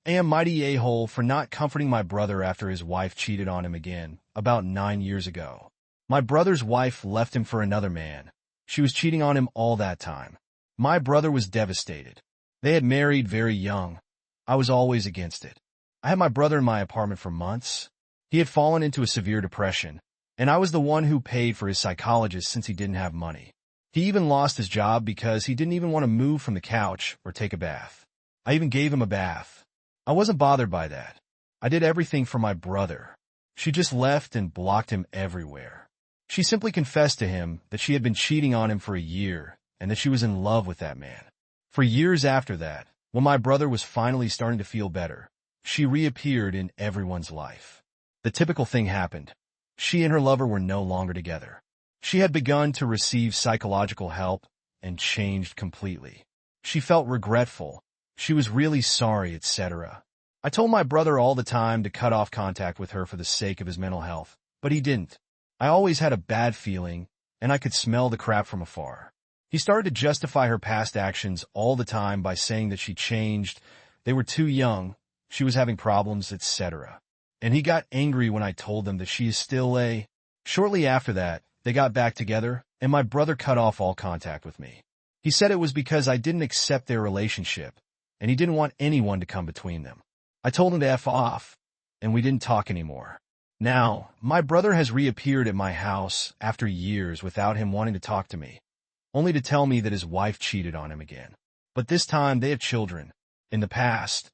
I am mighty a-hole for not comforting my brother after his wife cheated on him again, about 9 years ago. My brother's wife left him for another man. She was cheating on him all that time. My brother was devastated. They had married very young. I was always against it. I had my brother in my apartment for months. He had fallen into a severe depression, and I was the one who paid for his psychologist since he didn't have money. He even lost his job because he didn't even want to move from the couch or take a bath. I even gave him a bath. I wasn't bothered by that. I did everything for my brother. She just left and blocked him everywhere. She simply confessed to him that she had been cheating on him for a year and that she was in love with that man. For years after that, when my brother was finally starting to feel better, she reappeared in everyone's life. The typical thing happened. She and her lover were no longer together. She had begun to receive psychological help and changed completely. She felt regretful. She was really sorry, etc. I told my brother all the time to cut off contact with her for the sake of his mental health, but he didn't. I always had a bad feeling, and I could smell the crap from afar. He started to justify her past actions all the time by saying that she changed, they were too young, she was having problems, etc. And he got angry when I told him that she is still a... Shortly after that, they got back together, and my brother cut off all contact with me. He said it was because I didn't accept their relationship, and he didn't want anyone to come between them. I told him to F off, and we didn't talk anymore. Now, my brother has reappeared at my house after years without him wanting to talk to me, only to tell me that his wife cheated on him again. But this time, they have children. In the past,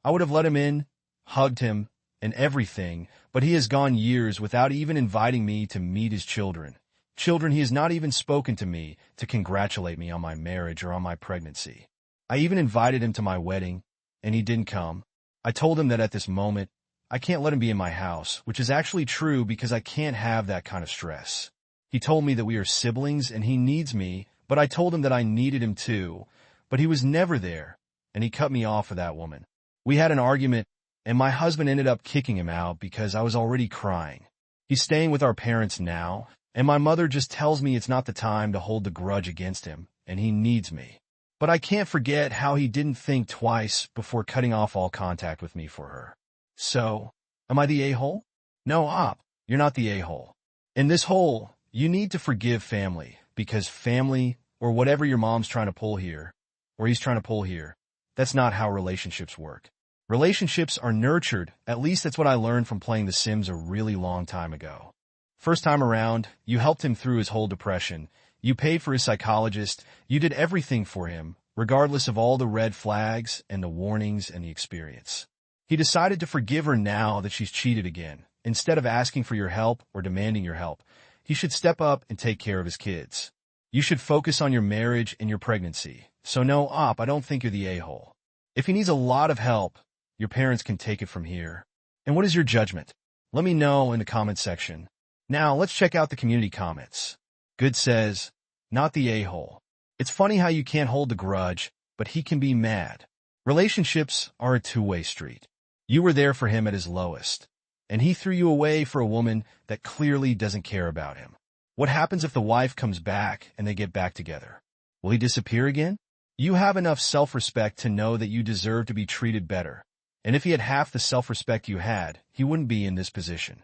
I would have let him in, hugged him, and everything, but he has gone years without even inviting me to meet his children. Children he has not even spoken to me to congratulate me on my marriage or on my pregnancy. I even invited him to my wedding, and he didn't come. I told him that at this moment, I can't let him be in my house, which is actually true because I can't have that kind of stress. He told me that we are siblings and he needs me, but I told him that I needed him too, but he was never there, and he cut me off for that woman. We had an argument, and my husband ended up kicking him out because I was already crying. He's staying with our parents now, and my mother just tells me it's not the time to hold the grudge against him, and he needs me. But I can't forget how he didn't think twice before cutting off all contact with me for her. So, am I the a-hole? No, Op, you're not the a-hole. In this hole, you need to forgive family, because family, or whatever your mom's trying to pull here, or he's trying to pull here, that's not how relationships work. Relationships are nurtured, at least that's what I learned from playing The Sims a really long time ago. First time around, you helped him through his whole depression. You paid for his psychologist. You did everything for him, regardless of all the red flags and the warnings and the experience. He decided to forgive her now that she's cheated again. Instead of asking for your help or demanding your help, he should step up and take care of his kids. You should focus on your marriage and your pregnancy. So no, Op, I don't think you're the a-hole. If he needs a lot of help, your parents can take it from here. And what is your judgment? Let me know in the comments section. Now, let's check out the community comments. Good says, not the a-hole. It's funny how you can't hold the grudge, but he can be mad. Relationships are a two-way street. You were there for him at his lowest, and he threw you away for a woman that clearly doesn't care about him. What happens if the wife comes back and they get back together? Will he disappear again? You have enough self-respect to know that you deserve to be treated better. And if he had half the self-respect you had, he wouldn't be in this position.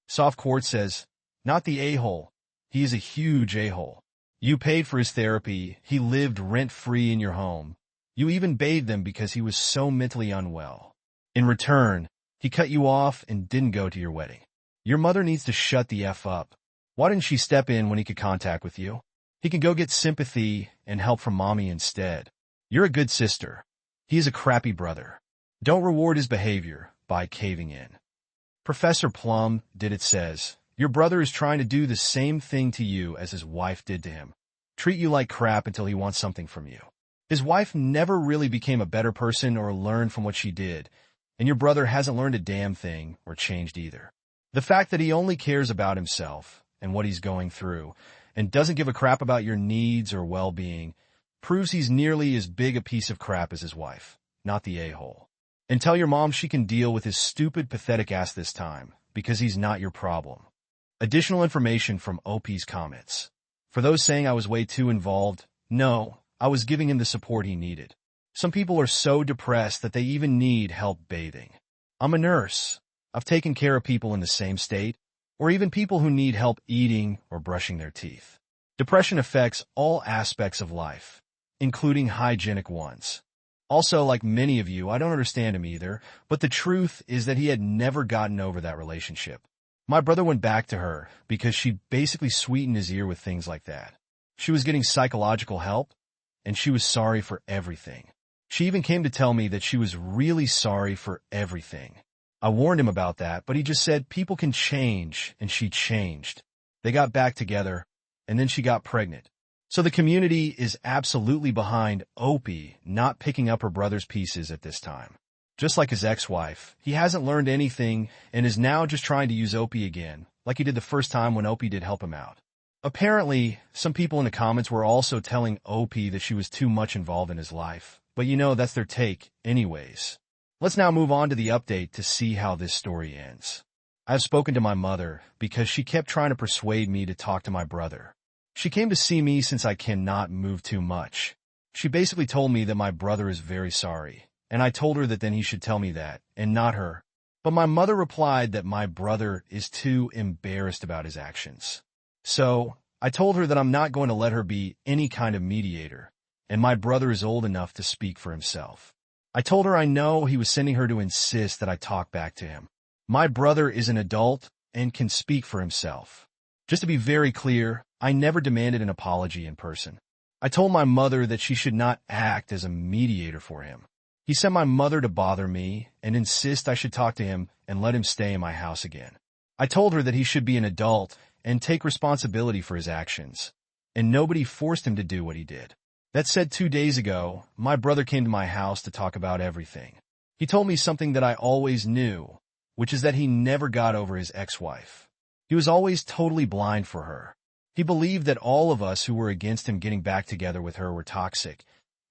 Soft Quartz says, not the a-hole. He is a huge a-hole. You paid for his therapy. He lived rent-free in your home. You even bathed him because he was so mentally unwell. In return, he cut you off and didn't go to your wedding. Your mother needs to shut the F up. Why didn't she step in when he could contact with you? He can go get sympathy and help from mommy instead. You're a good sister. He is a crappy brother. Don't reward his behavior by caving in. Professor Plum did it says, your brother is trying to do the same thing to you as his wife did to him. Treat you like crap until he wants something from you. His wife never really became a better person or learned from what she did, and your brother hasn't learned a damn thing or changed either. The fact that he only cares about himself and what he's going through and doesn't give a crap about your needs or well-being proves he's nearly as big a piece of crap as his wife, not the a-hole. And tell your mom she can deal with his stupid, pathetic ass this time, because he's not your problem. Additional information from OP's comments. For those saying I was way too involved, no, I was giving him the support he needed. Some people are so depressed that they even need help bathing. I'm a nurse. I've taken care of people in the same state, or even people who need help eating or brushing their teeth. Depression affects all aspects of life, including hygienic ones. Also, like many of you, I don't understand him either, but the truth is that he had never gotten over that relationship. My brother went back to her because she basically sweetened his ear with things like that. She was getting psychological help, and she was sorry for everything. She even came to tell me that she was really sorry for everything. I warned him about that, but he just said people can change, and she changed. They got back together, and then she got pregnant. So the community is absolutely behind Opie not picking up her brother's pieces at this time. Just like his ex-wife, he hasn't learned anything and is now just trying to use Opie again, like he did the first time when Opie did help him out. Apparently, some people in the comments were also telling Opie that she was too much involved in his life, but that's their take anyways. Let's now move on to the update to see how this story ends. I've spoken to my mother because she kept trying to persuade me to talk to my brother. She came to see me since I cannot move too much. She basically told me that my brother is very sorry, and I told her that then he should tell me that, and not her. But my mother replied that my brother is too embarrassed about his actions. So, I told her that I'm not going to let her be any kind of mediator, and my brother is old enough to speak for himself. I told her I know he was sending her to insist that I talk back to him. My brother is an adult and can speak for himself. Just to be very clear, I never demanded an apology in person. I told my mother that she should not act as a mediator for him. He sent my mother to bother me and insist I should talk to him and let him stay in my house again. I told her that he should be an adult and take responsibility for his actions, and nobody forced him to do what he did. That said, 2 days ago, my brother came to my house to talk about everything. He told me something that I always knew, which is that he never got over his ex-wife. He was always totally blind for her. He believed that all of us who were against him getting back together with her were toxic,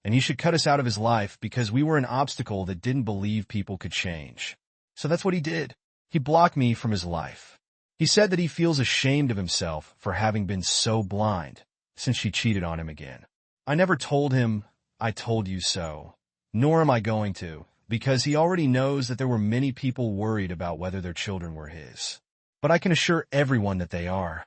and he should cut us out of his life because we were an obstacle that didn't believe people could change. So that's what he did. He blocked me from his life. He said that he feels ashamed of himself for having been so blind since she cheated on him again. I never told him, "I told you so," nor am I going to, because he already knows that there were many people worried about whether their children were his. But I can assure everyone that they are.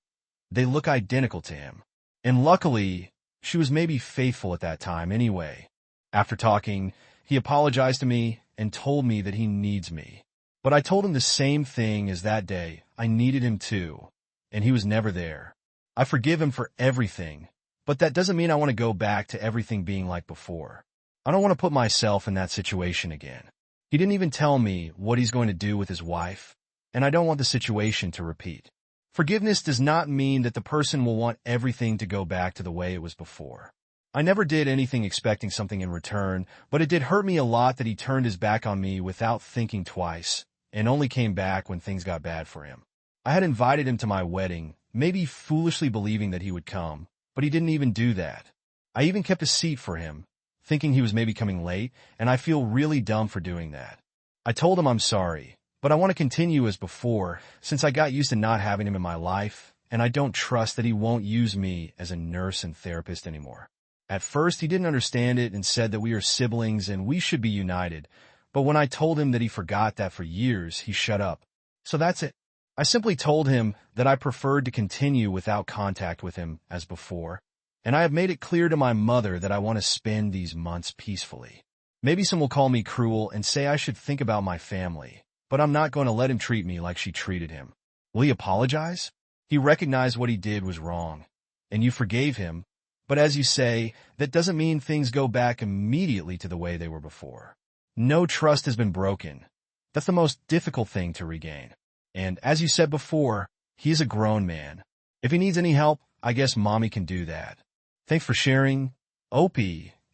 They look identical to him. And luckily, she was maybe faithful at that time anyway. After talking, he apologized to me and told me that he needs me. But I told him the same thing as that day. I needed him too, and he was never there. I forgive him for everything, but that doesn't mean I want to go back to everything being like before. I don't want to put myself in that situation again. He didn't even tell me what he's going to do with his wife, and I don't want the situation to repeat. Forgiveness does not mean that the person will want everything to go back to the way it was before. I never did anything expecting something in return, but it did hurt me a lot that he turned his back on me without thinking twice, and only came back when things got bad for him. I had invited him to my wedding, maybe foolishly believing that he would come, but he didn't even do that. I even kept a seat for him, thinking he was maybe coming late, and I feel really dumb for doing that. I told him I'm sorry, but I want to continue as before, since I got used to not having him in my life, and I don't trust that he won't use me as a nurse and therapist anymore. At first, he didn't understand it and said that we are siblings and we should be united, but when I told him that he forgot that for years, he shut up. So that's it. I simply told him that I preferred to continue without contact with him as before, and I have made it clear to my mother that I want to spend these months peacefully. Maybe some will call me cruel and say I should think about my family, but I'm not going to let him treat me like she treated him. Will he apologize? He recognized what he did was wrong, and you forgave him, but as you say, that doesn't mean things go back immediately to the way they were before. No trust has been broken. That's the most difficult thing to regain. And as you said before, he is a grown man. If he needs any help, I guess mommy can do that. Thanks for sharing, OP,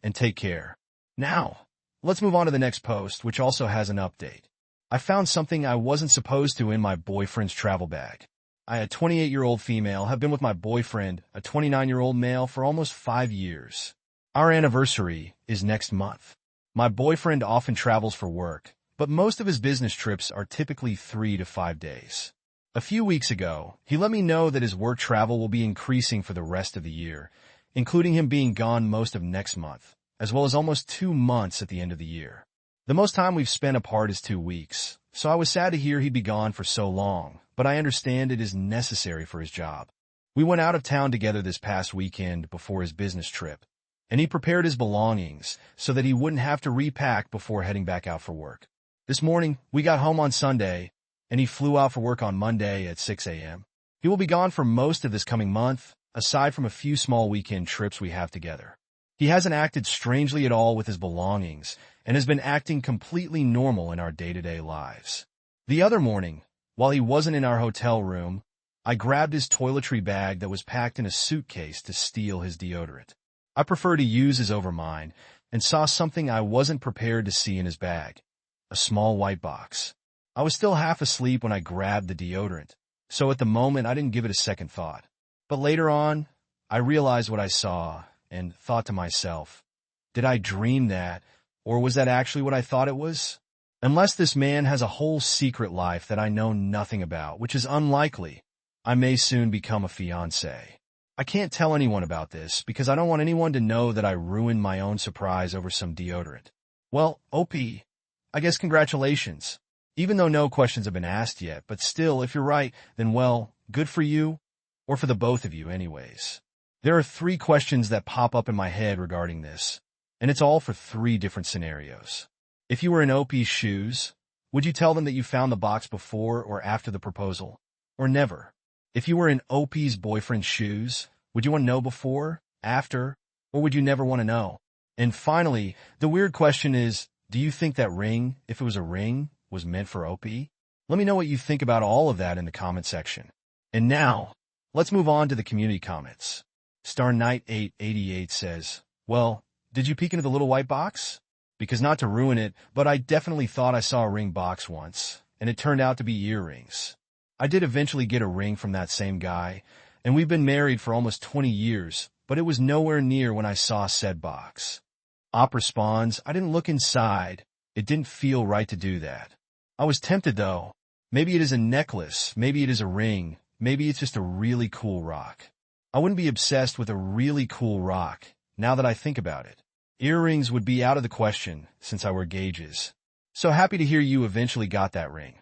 and take care. Now, let's move on to the next post, which also has an update. I found something I wasn't supposed to in my boyfriend's travel bag. I, a 28-year-old female, have been with my boyfriend, a 29-year-old male, for almost 5 years. Our anniversary is next month. My boyfriend often travels for work, but most of his business trips are typically 3 to 5 days. A few weeks ago, he let me know that his work travel will be increasing for the rest of the year, including him being gone most of next month, as well as almost 2 months at the end of the year. The most time we've spent apart is 2 weeks, so I was sad to hear he'd be gone for so long, but I understand it is necessary for his job. We went out of town together this past weekend before his business trip, and he prepared his belongings so that he wouldn't have to repack before heading back out for work. This morning, we got home on Sunday, and he flew out for work on Monday at 6 a.m. He will be gone for most of this coming month, aside from a few small weekend trips we have together. He hasn't acted strangely at all with his belongings and has been acting completely normal in our day-to-day lives. The other morning, while he wasn't in our hotel room, I grabbed his toiletry bag that was packed in a suitcase to steal his deodorant. I prefer to use his over mine and saw something I wasn't prepared to see in his bag, a small white box. I was still half asleep when I grabbed the deodorant, so at the moment I didn't give it a second thought. But later on, I realized what I saw and thought to myself, did I dream that, or was that actually what I thought it was? Unless this man has a whole secret life that I know nothing about, which is unlikely, I may soon become a fiancé. I can't tell anyone about this because I don't want anyone to know that I ruined my own surprise over some deodorant. Well, OP, I guess congratulations. Even though no questions have been asked yet, but still, if you're right, then well, good for you, or for the both of you anyways. There are 3 questions that pop up in my head regarding this, and it's all for 3 different scenarios. If you were in OP's shoes, would you tell them that you found the box before or after the proposal, or never? If you were in OP's boyfriend's shoes, would you want to know before, after, or would you never want to know? And finally, the weird question is, do you think that ring, if it was a ring, was meant for OP? Let me know what you think about all of that in the comment section. And now, let's move on to the community comments. Star Knight 888 says, well, did you peek into the little white box? Because not to ruin it, but I definitely thought I saw a ring box once, and it turned out to be earrings. I did eventually get a ring from that same guy, and we've been married for almost 20 years, but it was nowhere near when I saw said box. Op responds, I didn't look inside. It didn't feel right to do that. I was tempted though. Maybe it is a necklace, maybe it is a ring, maybe it's just a really cool rock. I wouldn't be obsessed with a really cool rock, now that I think about it. Earrings would be out of the question, since I wear gauges. So happy to hear you eventually got that ring.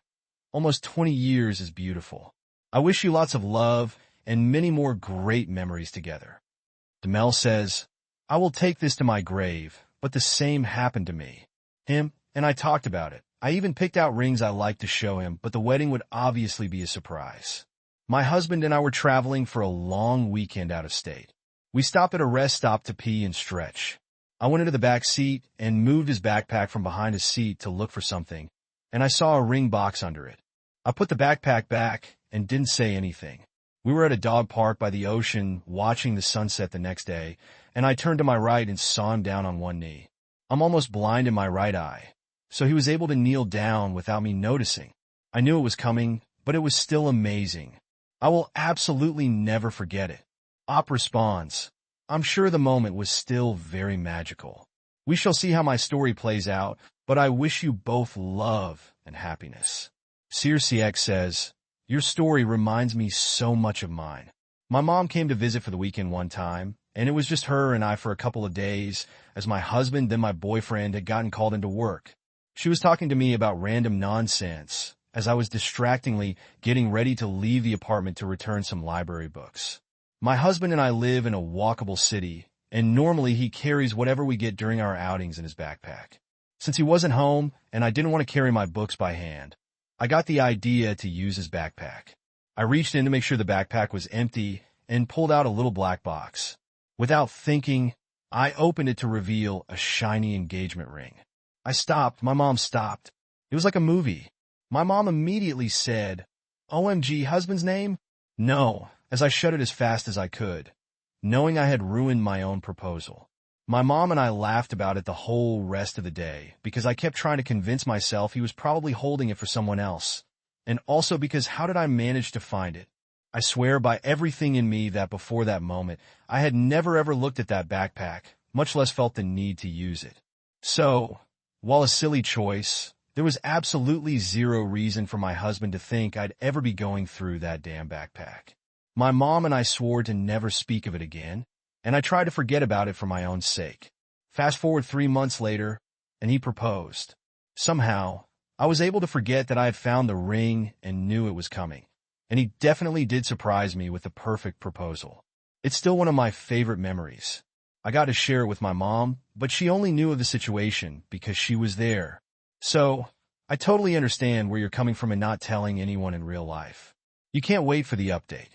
Almost 20 years is beautiful. I wish you lots of love and many more great memories together. Demel says, I will take this to my grave, but the same happened to me. Him and I talked about it. I even picked out rings I liked to show him, but the wedding would obviously be a surprise. My husband and I were traveling for a long weekend out of state. We stopped at a rest stop to pee and stretch. I went into the back seat and moved his backpack from behind his seat to look for something, and I saw a ring box under it. I put the backpack back and didn't say anything. We were at a dog park by the ocean watching the sunset the next day, and I turned to my right and saw him down on one knee. I'm almost blind in my right eye, so he was able to kneel down without me noticing. I knew it was coming, but it was still amazing. I will absolutely never forget it. Op responds, I'm sure the moment was still very magical. We shall see how my story plays out, but I wish you both love and happiness. SearCX says, your story reminds me so much of mine. My mom came to visit for the weekend one time, and it was just her and I for a couple of days, as my husband, then my boyfriend, had gotten called into work. She was talking to me about random nonsense, as I was distractingly getting ready to leave the apartment to return some library books. My husband and I live in a walkable city, and normally he carries whatever we get during our outings in his backpack. Since he wasn't home, and I didn't want to carry my books by hand, I got the idea to use his backpack. I reached in to make sure the backpack was empty and pulled out a little black box. Without thinking, I opened it to reveal a shiny engagement ring. I stopped. My mom stopped. It was like a movie. My mom immediately said, OMG, husband's name? No, as I shut it as fast as I could, knowing I had ruined my own proposal. My mom and I laughed about it the whole rest of the day because I kept trying to convince myself he was probably holding it for someone else. And also because how did I manage to find it? I swear by everything in me that before that moment, I had never ever looked at that backpack, much less felt the need to use it. So, while a silly choice, there was absolutely zero reason for my husband to think I'd ever be going through that damn backpack. My mom and I swore to never speak of it again, and I tried to forget about it for my own sake. Fast forward 3 months later, and he proposed. Somehow, I was able to forget that I had found the ring and knew it was coming. And he definitely did surprise me with the perfect proposal. It's still one of my favorite memories. I got to share it with my mom, but she only knew of the situation because she was there. So, I totally understand where you're coming from in not telling anyone in real life. You can't wait for the update.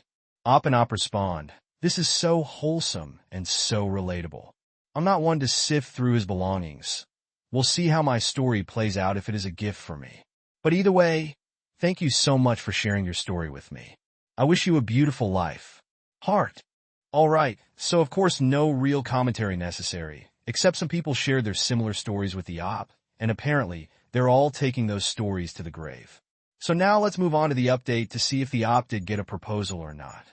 Op and Op respond, "This is so wholesome and so relatable. I'm not one to sift through his belongings. We'll see how my story plays out if it is a gift for me. But either way, thank you so much for sharing your story with me. I wish you a beautiful life. Heart." Alright, so of course no real commentary necessary, except some people shared their similar stories with the op, and apparently, they're all taking those stories to the grave. So now let's move on to the update to see if the op did get a proposal or not.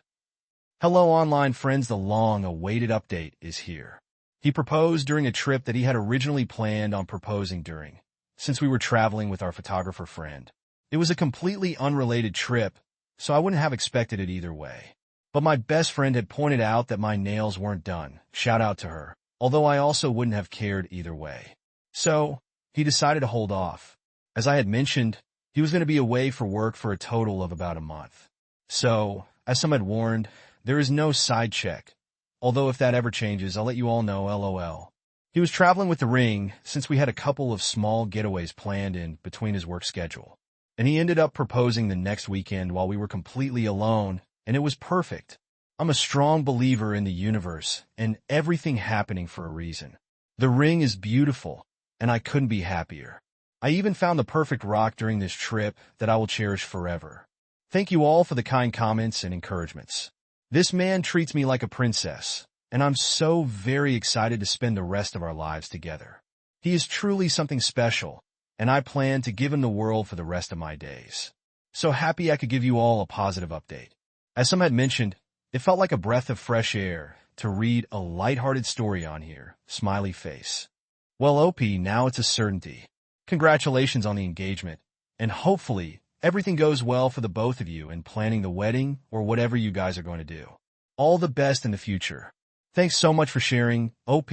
Hello online friends, the long-awaited update is here. He proposed during a trip that he had originally planned on proposing during, since we were traveling with our photographer friend. It was a completely unrelated trip, so I wouldn't have expected it either way. But my best friend had pointed out that my nails weren't done, shout out to her, although I also wouldn't have cared either way. So, he decided to hold off. As I had mentioned, he was going to be away for work for a total of about a month. So, as some had warned, there is no side check. Although if that ever changes, I'll let you all know, LOL. He was traveling with the ring since we had a couple of small getaways planned in between his work schedule. And he ended up proposing the next weekend while we were completely alone, and it was perfect. I'm a strong believer in the universe and everything happening for a reason. The ring is beautiful, and I couldn't be happier. I even found the perfect rock during this trip that I will cherish forever. Thank you all for the kind comments and encouragements. This man treats me like a princess, and I'm so very excited to spend the rest of our lives together. He is truly something special, and I plan to give him the world for the rest of my days. So happy I could give you all a positive update. As some had mentioned, it felt like a breath of fresh air to read a lighthearted story on here, smiley face. Well, OP, now it's a certainty. Congratulations on the engagement, and hopefully everything goes well for the both of you in planning the wedding or whatever you guys are going to do. All the best in the future. Thanks so much for sharing, OP,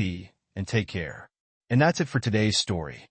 and take care. And that's it for today's story.